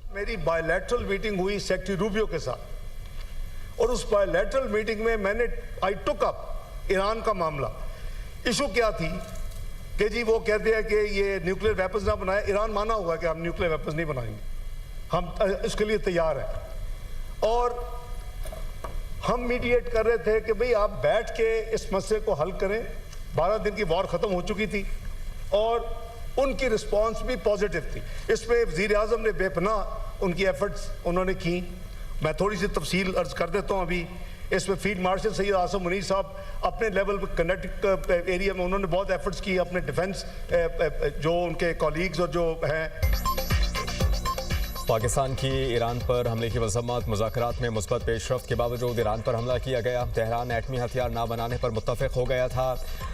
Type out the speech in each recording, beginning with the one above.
मेरी bilateral meeting हुई secretary Rubio के साथ और उस बायलैटरल मीटिंग में मैंने आई टुक अप ईरान का मामला। इशू क्या थी कि जी वो कहते हैं कि ये न्यूक्लियर वेपन्स ना बनाए। ईरान माना हुआ है कि हम न्यूक्लियर वेपन्स नहीं बनाएंगे, हम इसके लिए तैयार हैं। और हम मीडिएट कर रहे थे कि भाई आप बैठ के इस मसले को हल करें। 12 दिन की वॉर ख़त्म हो चुकी थी और उनकी रिस्पांस भी पॉजिटिव थी। इसमें वज़ीर आज़म ने बेपनाह उनकी एफर्ट्स उन्होंने की। मैं थोड़ी सी तफसील अर्ज कर देता हूँ। अभी इसमें फील्ड मार्शल सैयद आसिम मुनीर साहब अपने लेवल पर कर्नाटक एरिया में उन्होंने बहुत एफर्ट्स की। अपने डिफेंस जो उनके कॉलीग्स और जो हैं। पाकिस्तान की ईरान पर हमले की मजम्मत। मुज़ाकरात में मुस्बत पेशरफ्त के बावजूद ईरान पर हमला किया गया। तेहरान एटमी हथियार ना बनाने पर मुत्तफ़िक हो गया था।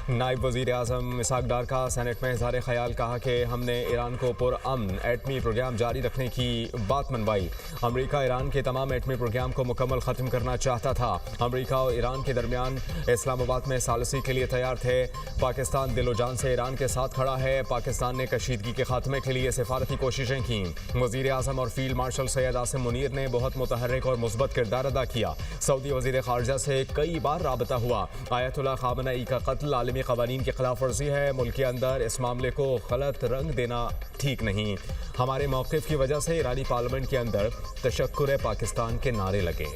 नायब वज़ीर आज़म इसहाक डार का सेनेट में इज़हार ख़याल, कहा कि हमने ईरान को पुरअमन एटमी प्रोग्राम जारी रखने की बात मनवाई। अमरीका ईरान के तमाम एटमी प्रोग्राम को मुकम्मल ख़त्म करना चाहता था। अमरीका और ईरान के दरमियान इस्लामाबाद में सालसी के लिए तैयार थे। पाकिस्तान दिलो जान से ईरान के साथ खड़ा है। पाकिस्तान ने कशीदगी के खात्मे के लिए सिफारती कोशिशें की। वज़ीर आज़म और फील्ड मार्शल सैयद आसिम मुनीर ने बहुत मुतहर्रिक और मुस्बत किरदार अदा किया। सऊदी वज़ीर ख़ारजा से कई बार राबता हुआ। आयतुल्लाह ख़ामेनी का कत्ल आलमी क़वानीन की खिलाफ वर्जी है। मुल्क के अंदर इस मामले को गलत रंग देना ठीक नहीं। हमारे मौक़िफ़ की वजह से ईरानी पार्लियामेंट के अंदर तशक्कुर पाकिस्तान के नारे लगे।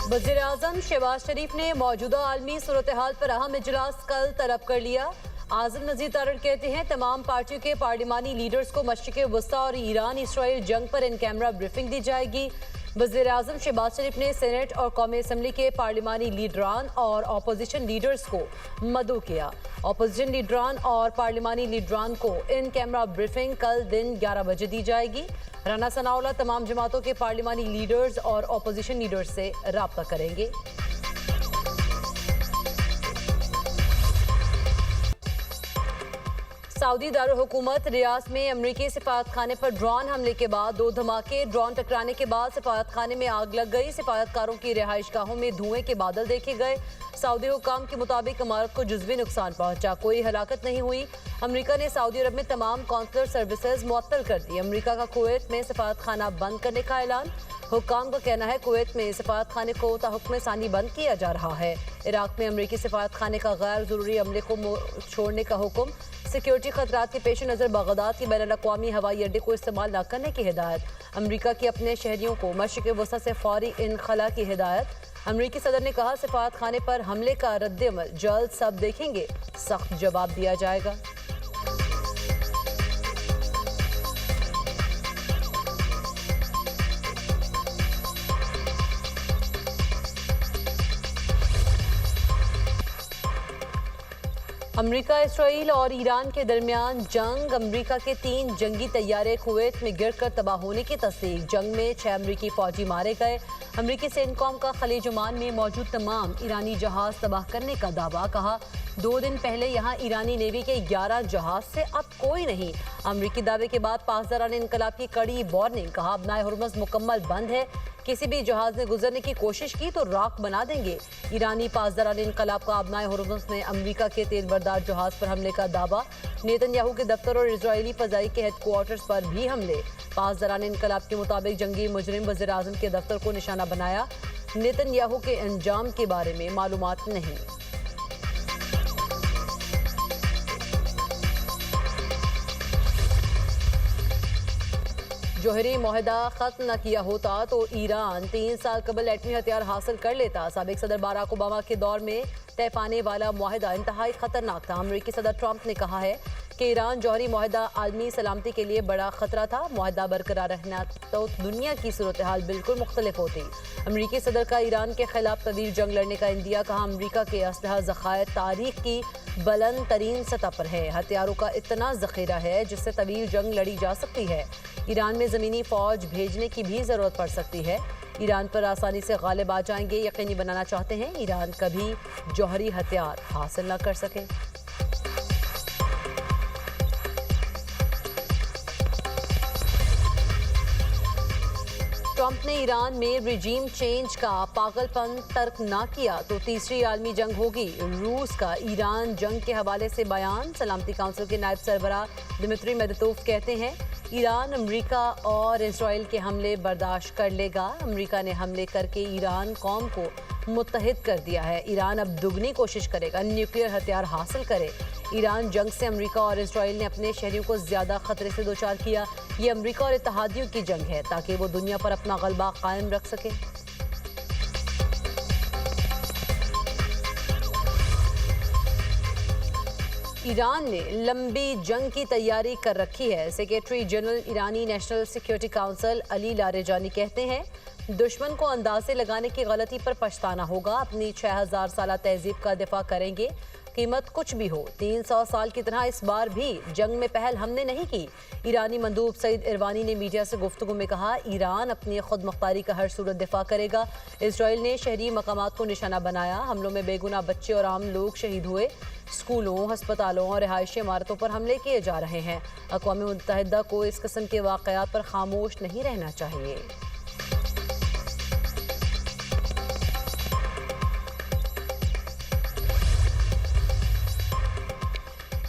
वज़ीर आज़म शहबाज शरीफ ने मौजूदा आलमी सूरत हाल पर अहम इजलास कल तलब कर लिया। आज़म नज़ीर तारड़ कहते हैं तमाम पार्टियों के पार्लिमानी लीडर्स को मशरिक़ वस्ता और ईरान इसराइल जंग पर इन कैमरा ब्रीफिंग दी जाएगी। वज़ीर आज़म शहबाज शरीफ ने सेनेट और कौमी असम्बली के पार्लिमानी लीडरान और अपोजिशन लीडर्स को मदऊ किया। अपोजिशन लीडरान और पार्लिमानी लीडरान को इन कैमरा ब्रीफिंग कल दिन 11 बजे दी जाएगी। राना सनाउल्लाह तमाम जमातों के पार्लिमानी लीडर्स और अपोजिशन लीडर्स से राब्ता करेंगे। सऊदी दारुल हुकूमत रियाद में अमरीकी सिफारत खाने पर ड्रोन हमले के बाद 2 धमाके। ड्रोन टकराने के बाद सिफारत खाने में आग लग गई। सिफारतकारों की रिहाइश गाहों में धुएं के बादल देखे गए। सऊदी हुकाम के मुताबिक इमारत को जुज़वी नुकसान पहुंचा, कोई हलाकत नहीं हुई। अमरीका ने सऊदी अरब में तमाम कौंसलर सर्विसेज मुअत्तल कर दी। अमरीका का कुवैत में सिफारत खाना बंद करने का ऐलान। हुकाम का कहना है कुवैत में सिफारत खाने को ताहुक्म सानी बंद किया जा रहा है। इराक में अमरीकी सिफारत खाने का गैर ज़रूरी अमले को छोड़ने का हुक्म। सिक्योरिटी खतरात के पेश नज़र बगदाद के बैनुल अक़वामी हवाई अड्डे को इस्तेमाल न करने की हिदायत। अमरीका की अपने शहरियों को मशरिक़ वस्ता से फौरी इनखला की हिदायत। अमरीकी सदर ने कहा सिफारत खाने पर हमले का रद्द-ए-अमल जल्द सब देखेंगे, सख्त जवाब दिया जाएगा। अमरीका, इसराइल और ईरान के दरमियान जंग। अमरीका के 3 जंगी तैयारे कुवैत में गिरकर तबाह होने की तस्दीक। जंग में 6 अमरीकी फौजी मारे गए। अमरीकी सेनकॉम का खलीज ओमान में मौजूद तमाम ईरानी जहाज तबाह करने का दावा। कहा 2 दिन पहले यहाँ ईरानी नेवी के 11 जहाज से अब कोई नहीं। अमरीकी दावे के बाद पासदारान इनकलाब की कड़ी वार्निंग। कहा अपना हुर्मुज़ मुकम्मल बंद है, किसी भी जहाज ने गुजरने की कोशिश की तो राख बना देंगे। ईरानी पासदारान इनकलाब का अपना हुर्मुज़ ने अमरीका के तेल बरदार जहाज पर हमले का दावा। नेतन्याहू के दफ्तर और इजरायली फ़ज़ाई के हेडक्वार्टर्स पर भी हमले। पासदारान इनकलाब के मुताबिक जंगी मुजरिम वज़ीर आज़म के दफ्तर को निशाना बनाया। नेतन्याहू के अंजाम के बारे में मालूमात नहीं। जोहरी मुआहदा ख़त्म न किया होता तो ईरान 3 साल कबल एटमी हथियार हासिल कर लेता। साबिक सदर बाराक ओबामा के दौर में तय पाने वाला मुआहदा इंतहाई खतरनाक था। अमरीकी सदर ट्रंप ने कहा है कि ईरान जौहरी मुआहदा आलमी सलामती के लिए बड़ा खतरा था। मुआहदा बरकरार रहना तो दुनिया की सूरत हाल बिल्कुल मुख्तलिफ होती। अमरीकी सदर का ईरान के खिलाफ तवील जंग लड़ने का इंदिया। कहा अमरीका के असलहा ज़खायर तारीख की बुलंद तरीन सतह पर है। हथियारों का इतना ज़ख़ीरा है जिससे तवील जंग लड़ी जा सकती है। ईरान में ज़मीनी फ़ौज भेजने की भी ज़रूरत पड़ सकती है। ईरान पर आसानी से गालिब आ जाएंगे, यकीनी बनाना चाहते हैं ईरान कभी जौहरी हथियार हासिल न कर सके। ट्रंप ने ईरान में रिजीम चेंज का पागलपन तर्क ना किया तो तीसरी आलमी जंग होगी। रूस का ईरान जंग के हवाले से बयान। सलामती काउंसिल के नायब सरबराह दिमित्री मेदतोव कहते हैं ईरान अमेरिका और इजराइल के हमले बर्दाश्त कर लेगा। अमेरिका ने हमले करके ईरान कौम को मुत्तहिद कर दिया है। ईरान अब दुगनी कोशिश करेगा न्यूक्लियर हथियार हासिल करे। ईरान जंग से अमेरिका और इजराइल ने अपने शहरियों को ज्यादा खतरे से दोचार किया। ये अमेरिका और इत्तेहादियों की जंग है ताकि वो दुनिया पर अपना गलबा कायम रख सके। ईरान ने लंबी जंग की तैयारी कर रखी है। सेक्रेटरी जनरल ईरानी नेशनल सिक्योरिटी काउंसिल अली लारेजानी कहते हैं दुश्मन को अंदाजे लगाने की गलती पर पछताना होगा। अपनी 6000 साल तहजीब का दिफा करेंगे, कीमत कुछ भी हो। 300 साल की तरह इस बार भी जंग में पहल हमने नहीं की। ईरानी मंदूब सईद इरवानी ने मीडिया से गुफ्तगू में कहा ईरान अपनी खुद मुख्तारी का हर सूरत दिफा करेगा। इजराइल ने शहरी मकामात को निशाना बनाया। हमलों में बेगुनाह बच्चे और आम लोग शहीद हुए। स्कूलों, अस्पतालों और रिहायशी इमारतों पर हमले किए जा रहे हैं। अक़वाम मुत्तहिदा को इस किस्म के वाक़यात पर खामोश नहीं रहना चाहिए।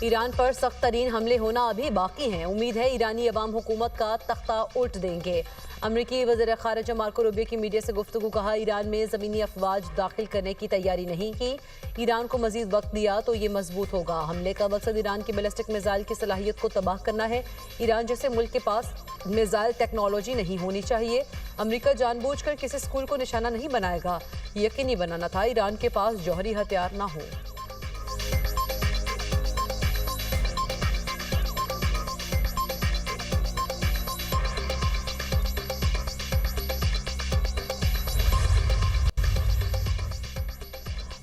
ईरान पर सख्त तरीन हमले होना अभी बाकी हैं। उम्मीद है ईरानी अवाम हुकूमत का तख्ता उल्ट देंगे। अमरीकी वज़ीर ख़ारिजा मार्को रूबियो की मीडिया से गुफ्तगू। कहा ईरान में ज़मीनी अफवाज दाखिल करने की तैयारी नहीं की। ईरान को मज़ीद वक्त दिया तो ये मजबूत होगा। हमले का मकसद ईरान की बैलिस्टिक मिसाइल की सलाहियत को तबाह करना है। ईरान जैसे मुल्क के पास मिसाइल टेक्नोलॉजी नहीं होनी चाहिए। अमरीका जानबूझकर किसी स्कूल को निशाना नहीं बनाएगा। यकीनी बनाना था ईरान के पास जौहरी हथियार ना हो।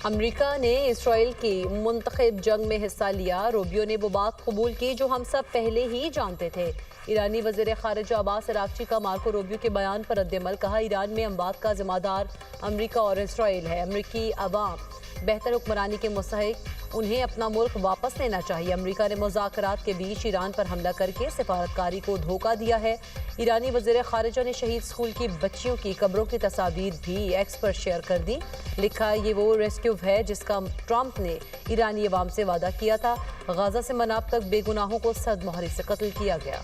अमेरिका ने इसराइल की मुंतखब जंग में हिस्सा लिया। रूबियो ने वो बात कबूल की जो हम सब पहले ही जानते थे। ईरानी वज़ीर ख़ारिजा अब्बास अराग़ची का मार्को रूबियो के बयान पर रद्द-ए-अमल। कहा ईरान में अमवात का ज़िम्मेदार अमेरिका और इसराइल है। अमेरिकी अवाम बेहतर हुक्मरानी के मुस्तहिक, उन्हें अपना मुल्क वापस लेना चाहिए। अमेरिका ने मुज़ाकरात के बीच ईरान पर हमला करके सिफारतकारी को धोखा दिया है। ईरानी वज़ीर ख़ारिजा ने शहीद स्कूल की बच्चियों की कब्रों की तस्वीर भी एक्स पर शेयर कर दी। लिखा ये वो रेस्क्यू है जिसका ट्रंप ने ईरानी अवाम से वादा किया था। गाज़ा से मनाब तक बेगुनाहों को सदमोहरी से कत्ल किया गया।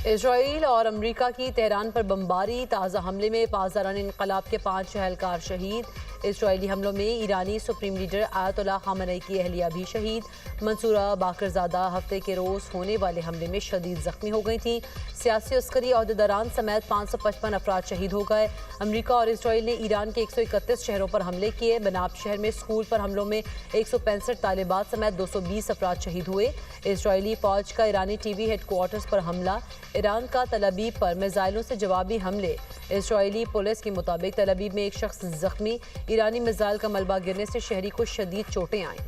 इजराइल और अमेरिका की तेहरान पर बमबारी। ताज़ा हमले में पासदारान इनकलाब के 5 एहलकार शहीद। इजरायली हमलों में ईरानी सुप्रीम लीडर आयतुल्लाह खामेनी की अहलिया भी शहीद। मंसूरा बाकरज़ादा हफ्ते के रोज़ होने वाले हमले में शदीद जख्मी हो गई थी। सियासी अस्करी अहदेदारान समेत 555 अफराद शहीद हो गए। अमेरिका और इजराइल ने ईरान के 131 शहरों पर हमले किए। बनाब शहर में स्कूल पर हमलों में 165 तालिबात समेत 220 अफराद शहीद हुए। इजरायली फ़ौज का ईरानी टीवी हेडक्वार्टर्स पर हमला। ईरान का तल अबीब पर मिसाइलों से जवाबी हमले। इजरायली पुलिस के मुताबिक तल अबीब में एक शख्स जख्मी। ईरानी मिसाइल का मलबा गिरने से शहरी को शदीद चोटें आईं।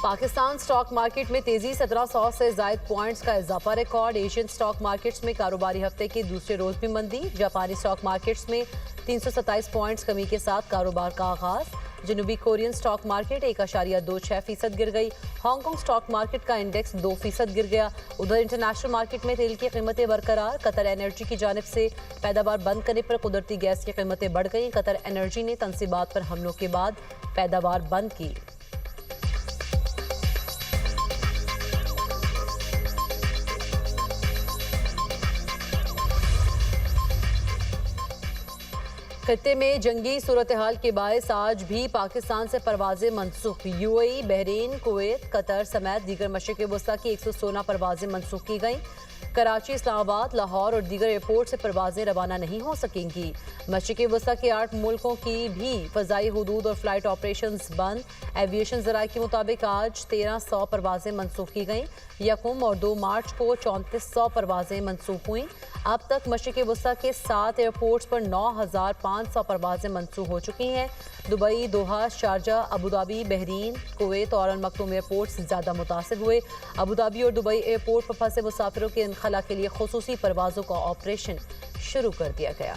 पाकिस्तान स्टॉक मार्केट में तेजी। 1700 से ज़ायद पॉइंट्स का इजाफा रिकॉर्ड। एशियन स्टॉक मार्केट्स में कारोबारी हफ्ते के दूसरे रोज भी मंदी। जापानी स्टॉक मार्केट्स में 327 पॉइंट्स कमी के साथ कारोबार का आगाज। जनूबी कोरियन स्टॉक मार्केट 1.26% गिर गई। हांगकांग स्टॉक मार्केट का इंडेक्स 2% गिर गया। उधर इंटरनेशनल मार्केट में तेल की कीमतें बरकरार। कतर एनर्जी की जानिब से पैदावार बंद करने पर कुदरती गैस की कीमतें बढ़ गई। कतर एनर्जी ने तनसीबात पर हमलों के बाद पैदावार बंद की। खत्ते में जंगी सूरत हाल के बायस आज भी पाकिस्तान से परवाजें मनसूख। यूएई, बहरीन, कुवैत, कतर समेत दीगर मशरिक़ वस्ता की 116 परवाजें मनसूख की गईं। कराची, इस्लामाबाद, लाहौर और दीगर एयरपोर्ट से परवाजें रवाना नहीं हो सकेंगी। मशरिक़ वस्ता के 8 मुल्कों की भी फ़ज़ाई हुदूद और फ्लाइट ऑपरेशंस बंद। एविएशन ज़राए के मुताबिक आज 1300 परवाजें मनसूख की गईं। 1 और 2 मार्च को 3400 परवाजें मनसूख हुईं। अब तक मशरिक़ वस्ता के 7 एयरपोर्ट्स पर 9,500 परवाजें मंसूख हो चुकी हैं। दुबई, दोहा, शारजा, अबूधाबी, बहरीन, कुवैत और अल मखदूम एयरपोर्ट्स ज़्यादा मुतासिर हुए। अबूधाबी और दुबई एयरपोर्ट पर फंसे मुसाफिरों के इनखला के लिए खुसूसी परवाज़ों का ऑपरेशन शुरू कर दिया गया।